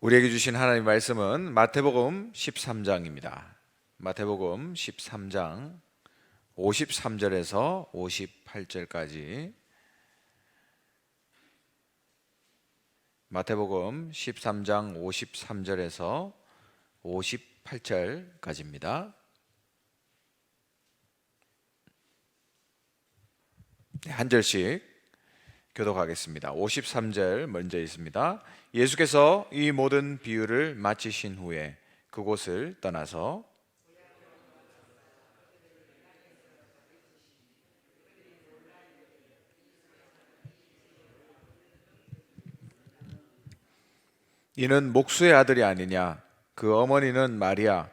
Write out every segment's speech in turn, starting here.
우리에게 주신 하나님의 말씀은 마태복음 13장입니다. 마태복음 13장 53절에서 58절까지 마태복음 13장 53절에서 58절까지입니다. 한 절씩 교독하겠습니다. 53절 먼저 있습니다. 예수께서 이 모든 비유를 마치신 후에 그곳을 떠나서 이는 목수의 아들이 아니냐? 그 어머니는 마리아,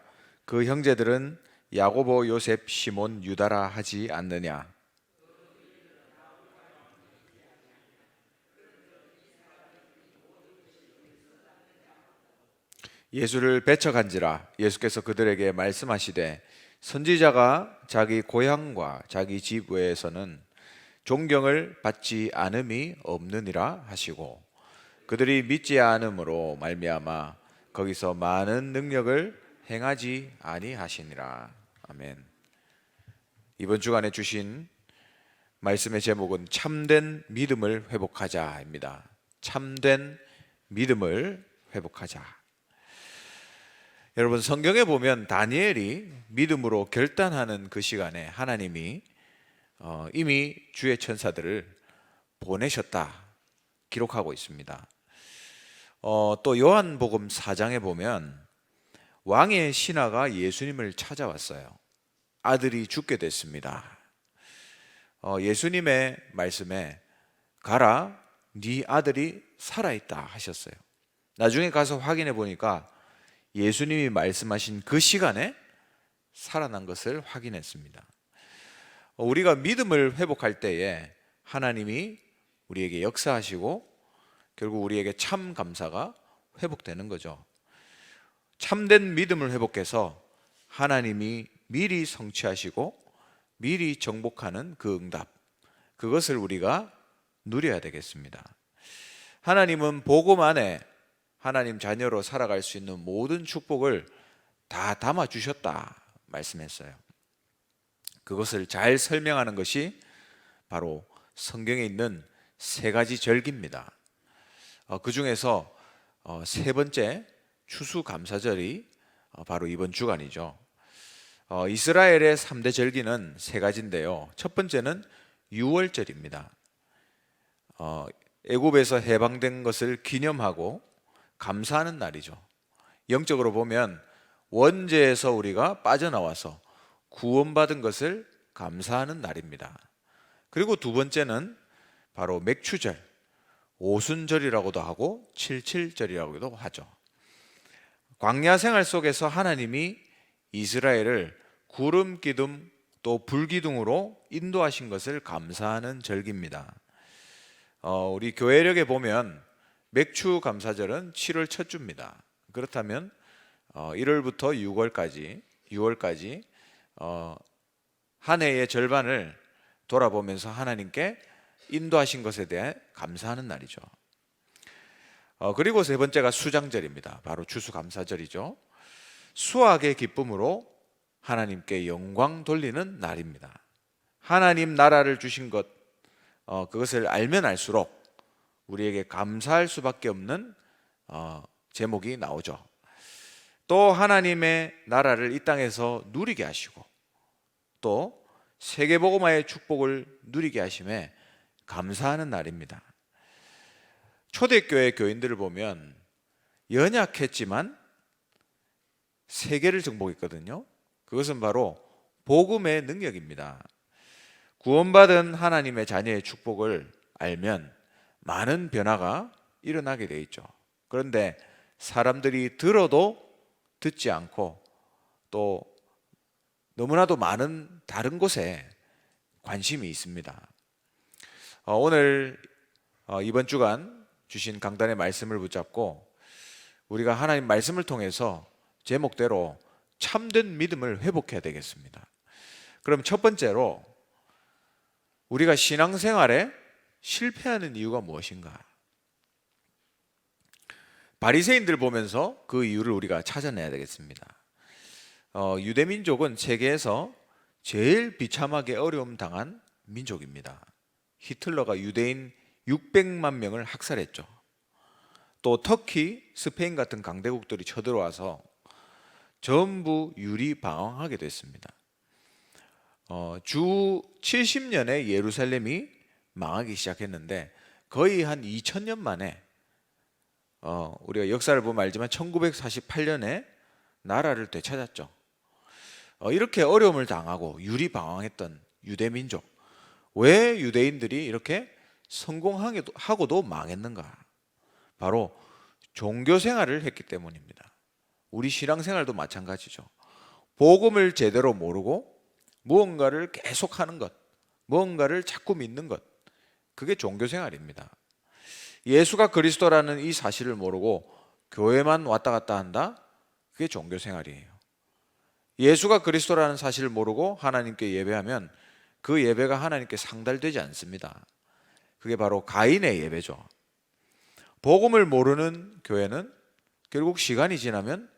그 형제들은 야고보, 요셉, 시몬, 유다라 하지 않느냐? 예수를 배척한지라. 예수께서 그들에게 말씀하시되 선지자가 자기 고향과 자기 집 외에서는 존경을 받지 않음이 없느니라 하시고, 그들이 믿지 않음으로 말미암아 거기서 많은 능력을 행하지 아니하시니라. 아멘. 이번 주간에 주신 말씀의 제목은 참된 믿음을 회복하자입니다. 참된 믿음을 회복하자. 여러분, 성경에 보면 다니엘이 믿음으로 결단하는 그 시간에 하나님이 이미 주의 천사들을 보내셨다 기록하고 있습니다. 또 요한복음 4장에 보면 왕의 신하가 예수님을 찾아왔어요. 아들이 죽게 됐습니다. 예수님의 말씀에 가라, 네 아들이 살아있다 하셨어요. 나중에 가서 확인해 보니까 예수님이 말씀하신 그 시간에 살아난 것을 확인했습니다. 우리가 믿음을 회복할 때에 하나님이 우리에게 역사하시고 결국 우리에게 참 감사가 회복되는 거죠. 참된 믿음을 회복해서 하나님이 미리 성취하시고 미리 정복하는 그 응답, 그것을 우리가 누려야 되겠습니다. 하나님은 복음 안에 하나님 자녀로 살아갈 수 있는 모든 축복을 다 담아주셨다 말씀했어요. 그것을 잘 설명하는 것이 바로 성경에 있는 세 가지 절기입니다. 그 중에서 세 번째 추수감사절이 바로 이번 주간이죠. 이스라엘의 3대 절기는 세 가지인데요. 첫 번째는 유월절입니다. 애굽에서 해방된 것을 기념하고 감사하는 날이죠. 영적으로 보면 원죄에서 우리가 빠져나와서 구원받은 것을 감사하는 날입니다. 그리고 두 번째는 바로 맥추절, 오순절이라고도 하고 칠칠절이라고도 하죠. 광야 생활 속에서 하나님이 이스라엘을 구름 기둥 또 불기둥으로 인도하신 것을 감사하는 절기입니다. 우리 교회력에 보면 맥추 감사절은 7월 첫 주입니다. 그렇다면 1월부터 6월까지 한 해의 절반을 돌아보면서 하나님께 인도하신 것에 대해 감사하는 날이죠. 그리고 세 번째가 수장절입니다. 바로 추수감사절이죠. 수확의 기쁨으로 하나님께 영광 돌리는 날입니다. 하나님 나라를 주신 것, 그것을 알면 알수록 우리에게 감사할 수밖에 없는 제목이 나오죠. 또 하나님의 나라를 이 땅에서 누리게 하시고 또 세계복음화의 축복을 누리게 하심에 감사하는 날입니다. 초대교회 교인들을 보면 연약했지만 세계를 정복했거든요. 그것은 바로 복음의 능력입니다. 구원받은 하나님의 자녀의 축복을 알면 많은 변화가 일어나게 되어 있죠. 그런데 사람들이 들어도 듣지 않고 또 너무나도 많은 다른 곳에 관심이 있습니다. 오늘 이번 주간 주신 강단의 말씀을 붙잡고 우리가 하나님 말씀을 통해서 제목대로 참된 믿음을 회복해야 되겠습니다. 그럼 첫 번째로 우리가 신앙생활에 실패하는 이유가 무엇인가? 바리새인들 보면서 그 이유를 우리가 찾아내야 되겠습니다. 유대 민족은 세계에서 제일 비참하게 어려움 당한 민족입니다. 히틀러가 유대인 600만 명을 학살했죠. 또 터키, 스페인 같은 강대국들이 쳐들어와서 전부 유리방황하게 됐습니다. 주 70년에 예루살렘이 망하기 시작했는데 거의 한 2000년 만에 우리가 역사를 보면 알지만 1948년에 나라를 되찾았죠. 이렇게 어려움을 당하고 유리방황했던 유대민족, 왜 유대인들이 이렇게 성공하고도 망했는가? 바로 종교 생활을 했기 때문입니다. 우리 신앙생활도 마찬가지죠. 복음을 제대로 모르고 무언가를 계속하는 것, 무언가를 자꾸 믿는 것, 그게 종교 생활입니다. 예수가 그리스도라는 이 사실을 모르고 교회만 왔다 갔다 한다? 그게 종교 생활이에요. 예수가 그리스도라는 사실을 모르고 하나님께 예배하면 그 예배가 하나님께 상달되지 않습니다. 그게 바로 가인의 예배죠. 복음을 모르는 교회는 결국 시간이 지나면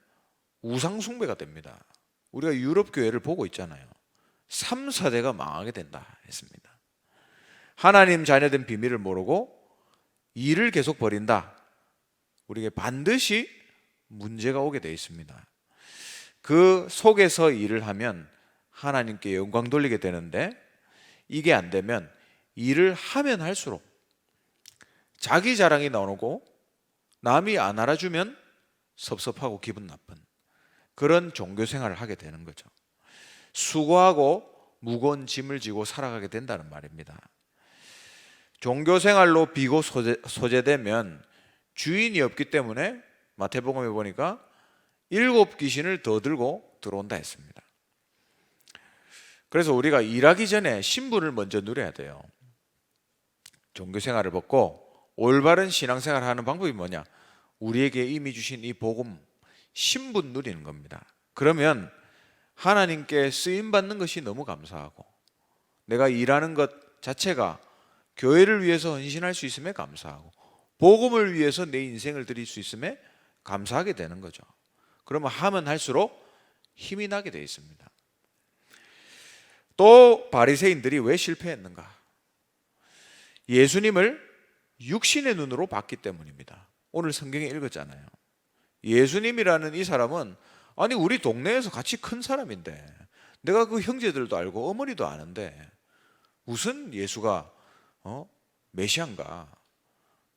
우상 숭배가 됩니다. 우리가 유럽 교회를 보고 있잖아요. 3, 4대가 망하게 된다 했습니다. 하나님 자녀된 비밀을 모르고 일을 계속 벌인다. 우리에게 반드시 문제가 오게 되어 있습니다. 그 속에서 일을 하면 하나님께 영광 돌리게 되는데 이게 안 되면 일을 하면 할수록 자기 자랑이 나오고 남이 안 알아주면 섭섭하고 기분 나쁜 그런 종교 생활을 하게 되는 거죠. 수고하고 무거운 짐을 지고 살아가게 된다는 말입니다. 종교 생활로 비고 소재되면 주인이 없기 때문에 마태복음에 보니까 7 귀신을 더 들고 들어온다 했습니다. 그래서 우리가 일하기 전에 신분을 먼저 누려야 돼요. 종교 생활을 벗고 올바른 신앙생활을 하는 방법이 뭐냐? 우리에게 이미 주신 이 복음, 신분 누리는 겁니다. 그러면 하나님께 쓰임받는 것이 너무 감사하고 내가 일하는 것 자체가 교회를 위해서 헌신할 수 있음에 감사하고 복음을 위해서 내 인생을 드릴 수 있음에 감사하게 되는 거죠. 그러면 하면 할수록 힘이 나게 되어 있습니다. 또 바리새인들이 왜 실패했는가? 예수님을 육신의 눈으로 봤기 때문입니다. 오늘 성경에 읽었잖아요. 예수님이라는 이 사람은 아니 우리 동네에서 같이 큰 사람인데 내가 그 형제들도 알고 어머니도 아는데 무슨 예수가 메시아인가?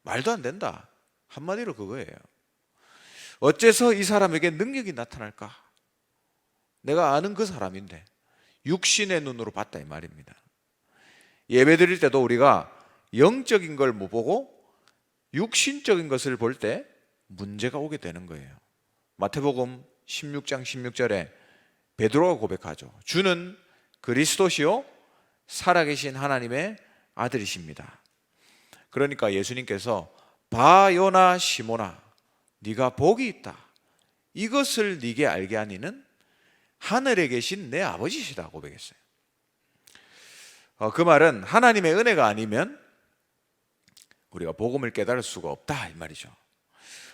말도 안 된다. 한마디로 그거예요. 어째서 이 사람에게 능력이 나타날까? 내가 아는 그 사람인데 육신의 눈으로 봤다 이 말입니다. 예배 드릴 때도 우리가 영적인 걸 못 보고 육신적인 것을 볼 때 문제가 오게 되는 거예요. 마태복음 16장 16절에 베드로가 고백하죠. 주는 그리스도시요 살아계신 하나님의 아들이십니다. 그러니까 예수님께서 바요나 시모나 네가 복이 있다. 이것을 네게 알게 하니는 하늘에 계신 내 아버지시다 고백했어요. 그 말은 하나님의 은혜가 아니면 우리가 복음을 깨달을 수가 없다 이 말이죠.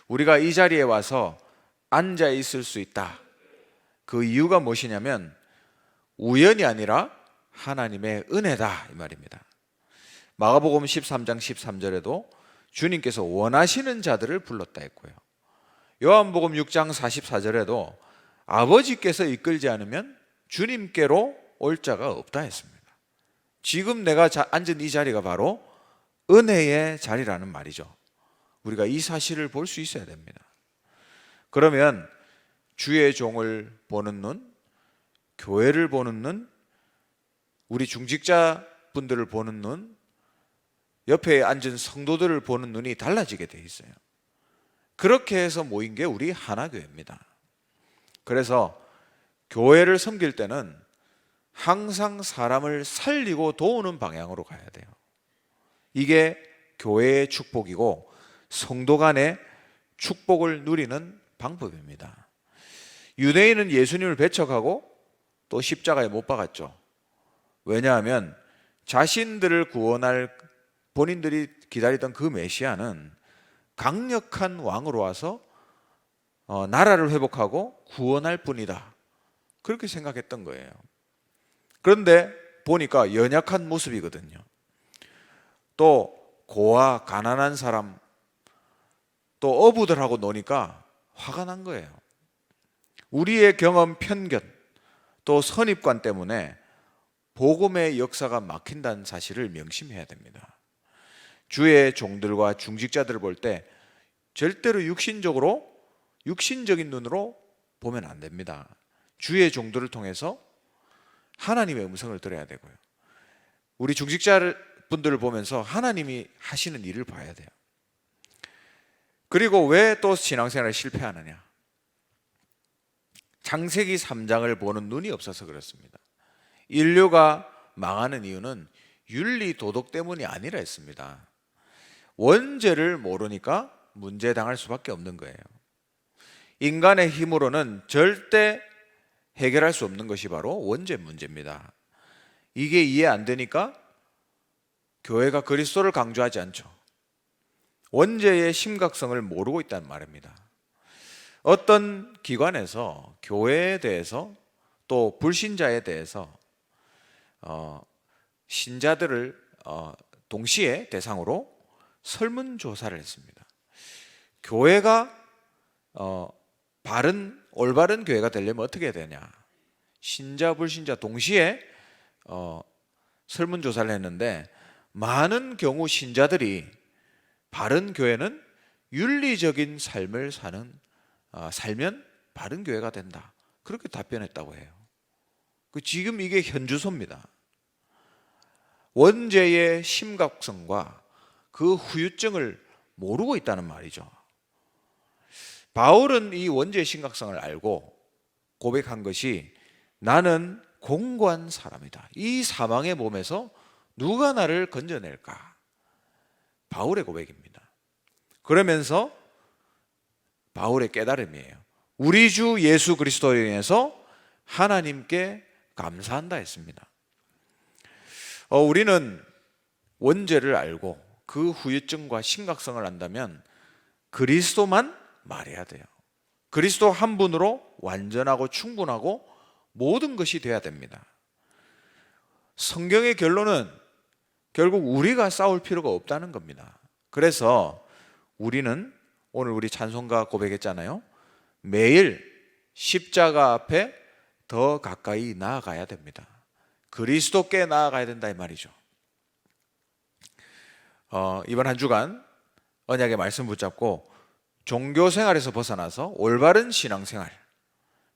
우리가 이 자리에 와서 앉아 있을 수 있다. 그 이유가 무엇이냐면 우연이 아니라 하나님의 은혜다 이 말입니다. 마가복음 13장 13절에도 주님께서 원하시는 자들을 불렀다 했고요. 요한복음 6장 44절에도 아버지께서 이끌지 않으면 주님께로 올 자가 없다 했습니다. 지금 내가 앉은 이 자리가 바로 은혜의 자리라는 말이죠. 우리가 이 사실을 볼 수 있어야 됩니다. 그러면 주의 종을 보는 눈, 교회를 보는 눈, 우리 중직자 분들을 보는 눈, 옆에 앉은 성도들을 보는 눈이 달라지게 돼 있어요. 그렇게 해서 모인 게 우리 하나교회입니다. 그래서 교회를 섬길 때는 항상 사람을 살리고 도우는 방향으로 가야 돼요. 이게 교회의 축복이고 성도 간의 축복을 누리는 방법입니다. 유대인은 예수님을 배척하고 또 십자가에 못 박았죠. 왜냐하면 자신들을 구원할 본인들이 기다리던 그 메시아는 강력한 왕으로 와서 나라를 회복하고 구원할 뿐이다. 그렇게 생각했던 거예요. 그런데 보니까 연약한 모습이거든요. 또 고아, 가난한 사람, 또 어부들하고 노니까 화가 난 거예요. 우리의 경험, 편견, 또 선입관 때문에 복음의 역사가 막힌다는 사실을 명심해야 됩니다. 주의 종들과 중직자들을 볼 때 절대로 육신적인 눈으로 보면 안 됩니다. 주의 종들을 통해서 하나님의 음성을 들어야 되고요. 우리 중직자분들을 보면서 하나님이 하시는 일을 봐야 돼요. 그리고 왜 또 신앙생활에 실패하느냐? 창세기 3장을 보는 눈이 없어서 그렇습니다. 인류가 망하는 이유는 윤리 도덕 때문이 아니라 했습니다. 원죄를 모르니까 문제당할 수밖에 없는 거예요. 인간의 힘으로는 절대 해결할 수 없는 것이 바로 원죄 문제입니다. 이게 이해 안 되니까 교회가 그리스도를 강조하지 않죠. 원죄의 심각성을 모르고 있다는 말입니다. 어떤 기관에서 교회에 대해서 또 불신자에 대해서 신자들을 동시에 대상으로 설문조사를 했습니다. 교회가 올바른 교회가 되려면 어떻게 해야 되냐? 신자 불신자 동시에 설문조사를 했는데 많은 경우 신자들이 바른 교회는 윤리적인 삶을 살면 바른 교회가 된다. 그렇게 답변했다고 해요. 지금 이게 현주소입니다. 원죄의 심각성과 그 후유증을 모르고 있다는 말이죠. 바울은 이 원죄의 심각성을 알고 고백한 것이 나는 공고한 사람이다. 이 사망의 몸에서 누가 나를 건져낼까? 바울의 고백입니다. 그러면서 바울의 깨달음이에요. 우리 주 예수 그리스도로 인해서 하나님께 감사한다 했습니다. 우리는 원죄를 알고 그 후유증과 심각성을 안다면 그리스도만 말해야 돼요. 그리스도 한 분으로 완전하고 충분하고 모든 것이 돼야 됩니다. 성경의 결론은 결국 우리가 싸울 필요가 없다는 겁니다. 그래서 우리는 오늘 우리 찬송가 고백했잖아요. 매일 십자가 앞에 더 가까이 나아가야 됩니다. 그리스도께 나아가야 된다 이 말이죠. 이번 한 주간 언약의 말씀 붙잡고 종교 생활에서 벗어나서 올바른 신앙생활,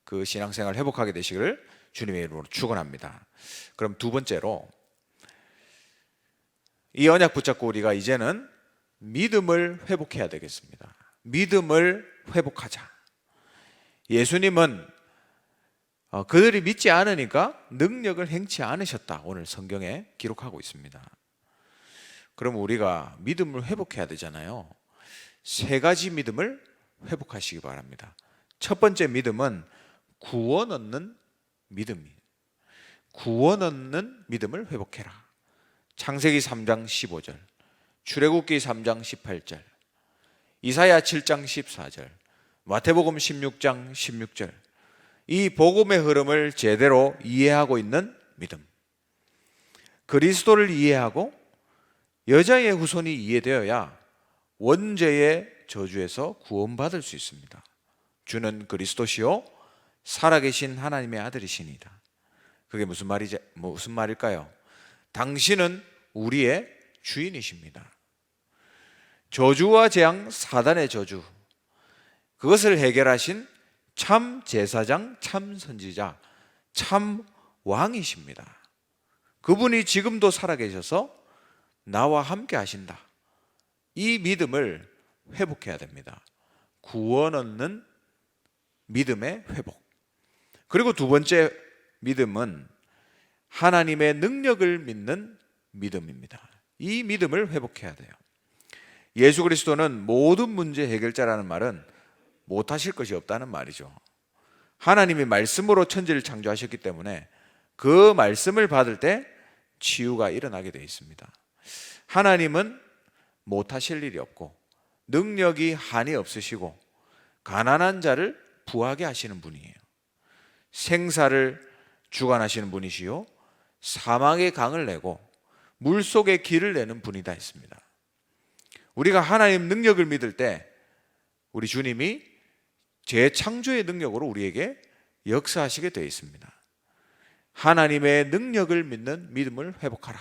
그 신앙생활 회복하게 되시기를 주님의 이름으로 축원합니다. 그럼 두 번째로 이 언약 붙잡고 우리가 이제는 믿음을 회복해야 되겠습니다. 믿음을 회복하자. 예수님은 그들이 믿지 않으니까 능력을 행치 않으셨다. 오늘 성경에 기록하고 있습니다. 그럼 우리가 믿음을 회복해야 되잖아요. 세 가지 믿음을 회복하시기 바랍니다. 첫 번째 믿음은 구원 얻는 믿음이에요. 구원 얻는 믿음을 회복해라. 창세기 3장 15절, 출애굽기 3장 18절, 이사야 7장 14절, 마태복음 16장 16절. 이 복음의 흐름을 제대로 이해하고 있는 믿음. 그리스도를 이해하고 여자의 후손이 이해되어야 원죄의 저주에서 구원받을 수 있습니다. 주는 그리스도시요 살아계신 하나님의 아들이시니다. 그게 무슨 말일까요? 당신은 우리의 주인이십니다. 저주와 재앙, 사단의 저주, 그것을 해결하신 참 제사장, 참 선지자, 참 왕이십니다. 그분이 지금도 살아계셔서 나와 함께 하신다. 이 믿음을 회복해야 됩니다. 구원 얻는 믿음의 회복. 그리고 두 번째 믿음은 하나님의 능력을 믿는 믿음입니다. 이 믿음을 회복해야 돼요. 예수 그리스도는 모든 문제 해결자라는 말은 못하실 것이 없다는 말이죠. 하나님이 말씀으로 천지를 창조하셨기 때문에 그 말씀을 받을 때 치유가 일어나게 되어 있습니다. 하나님은 못하실 일이 없고 능력이 한이 없으시고 가난한 자를 부하게 하시는 분이에요. 생사를 주관하시는 분이시요 사막의 강을 내고 물속의 길을 내는 분이다 했습니다. 우리가 하나님 능력을 믿을 때 우리 주님이 재창조의 능력으로 우리에게 역사하시게 되어 있습니다. 하나님의 능력을 믿는 믿음을 회복하라.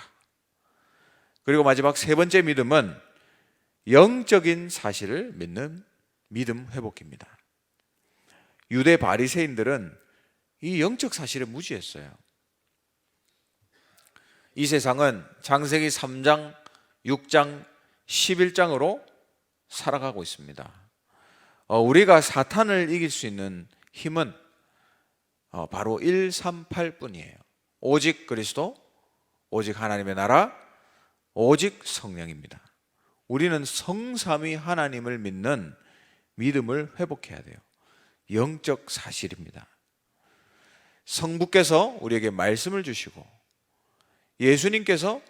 그리고 마지막 세 번째 믿음은 영적인 사실을 믿는 믿음 회복입니다. 유대 바리새인들은 이 영적 사실에 무지했어요. 이 세상은 창세기 3장, 6장, 11장으로 살아가고 있습니다. 우리가 사탄을 이길 수 있는 힘은 바로 138뿐이에요. 오직 그리스도, 오직 하나님의 나라, 오직 성령입니다. 우리는 성삼위 하나님을 믿는 믿음을 회복해야 돼요. 영적 사실입니다. 성부께서 우리에게 말씀을 주시고 예수님께서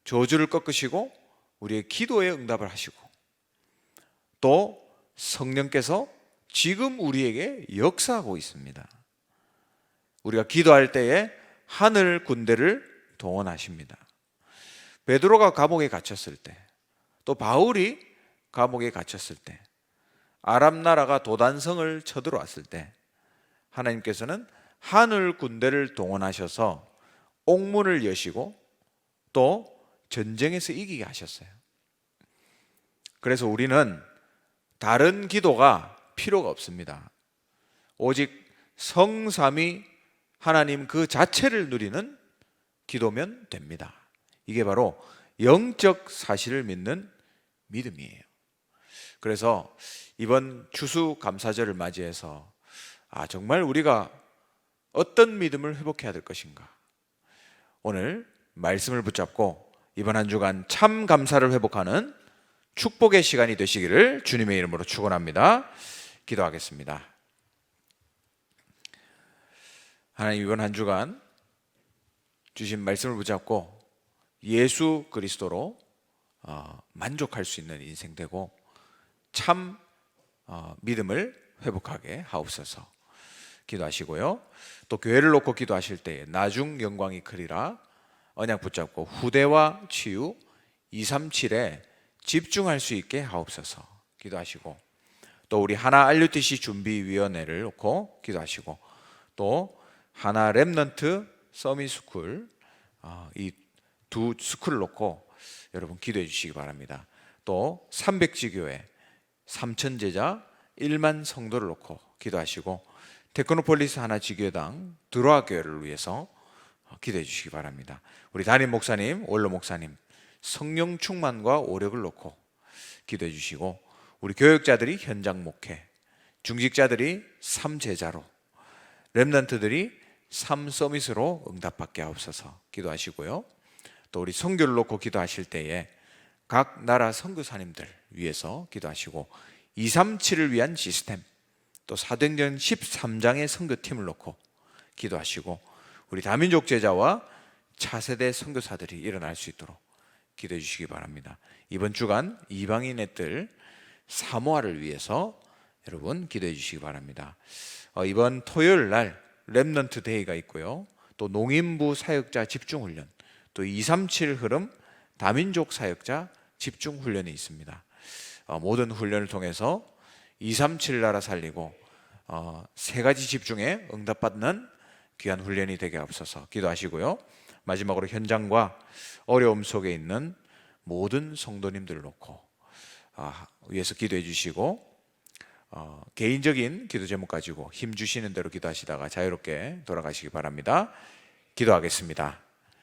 저주를 꺾으시고 우리의 기도에 응답을 하시고 또 성령께서 지금 우리에게 역사하고 있습니다. 우리가 기도할 때에 하늘 군대를 동원하십니다. 베드로가 감옥에 갇혔을 때, 또 바울이 감옥에 갇혔을 때, 아람 나라가 도단성을 쳐들어왔을 때 하나님께서는 하늘 군대를 동원하셔서 옥문을 여시고 또 전쟁에서 이기게 하셨어요. 그래서 우리는 다른 기도가 필요가 없습니다. 오직 성삼위 하나님 그 자체를 누리는 기도면 됩니다. 이게 바로 영적 사실을 믿는 믿음이에요. 그래서 이번 추수감사절을 맞이해서 정말 우리가 어떤 믿음을 회복해야 될 것인가, 오늘 말씀을 붙잡고 이번 한 주간 참 감사를 회복하는 축복의 시간이 되시기를 주님의 이름으로 축원합니다. 기도하겠습니다. 하나님, 이번 한 주간 주신 말씀을 붙잡고 예수 그리스도로 만족할 수 있는 인생 되고 참 믿음을 회복하게 하옵소서 기도하시고요. 또 교회를 놓고 기도하실 때에 나중 영광이 크리라 언약 붙잡고 후대와 치유 237에 집중할 수 있게 하옵소서 기도하시고, 또 우리 하나 RUTC 준비위원회를 놓고 기도하시고, 또 하나 렘넌트 서밋스쿨 이 두 스쿨을 놓고 여러분 기도해 주시기 바랍니다. 또 300지교회 3000제자 1만 성도를 놓고 기도하시고, 테크노폴리스 하나 지교당 드로아 교회를 위해서 기도해 주시기 바랍니다. 우리 담임 목사님, 원로 목사님 성령 충만과 오력을 놓고 기도해 주시고, 우리 교역자들이 현장 목회, 중직자들이 3제자로, 렘넌트들이 3서밋으로 응답받게 하옵소서 기도하시고요. 또 우리 선교를 놓고 기도하실 때에 각 나라 선교사님들 위해서 기도하시고, 237을 위한 시스템, 또 사도행전 13장의 선교팀을 놓고 기도하시고, 우리 다민족 제자와 차세대 선교사들이 일어날 수 있도록 기도해 주시기 바랍니다. 이번 주간 이방인의 뜰 사모아를 위해서 여러분 기도해 주시기 바랍니다. 이번 토요일 날 렘넌트 데이가 있고요. 또 농인부 사역자 집중훈련, 또 237 흐름 다민족 사역자 집중훈련이 있습니다. 모든 훈련을 통해서 237 나라 살리고 세 가지 집중에 응답받는 귀한 훈련이 되게 하옵소서 기도하시고요. 마지막으로 현장과 어려움 속에 있는 모든 성도님들을 놓고 위해서 기도해 주시고, 개인적인 기도 제목 가지고 힘 주시는 대로 기도하시다가 자유롭게 돌아가시기 바랍니다. 기도하겠습니다.